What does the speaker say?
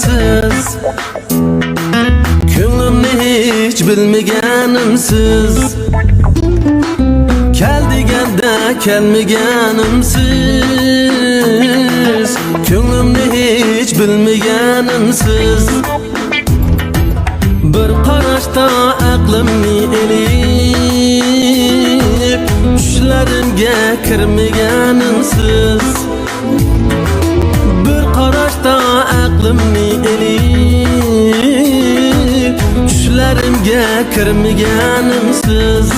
siz. Ko'nglimni hech bilmaganim siz. Kel deganda kelmaganim siz. Ko'nglimni hech bilmaganim siz. Bir qarashda aqlimni elib, tushlarimga kirmaganim siz. Bir qarashda aqlimni elib, tushlarimga kirmaganim siz.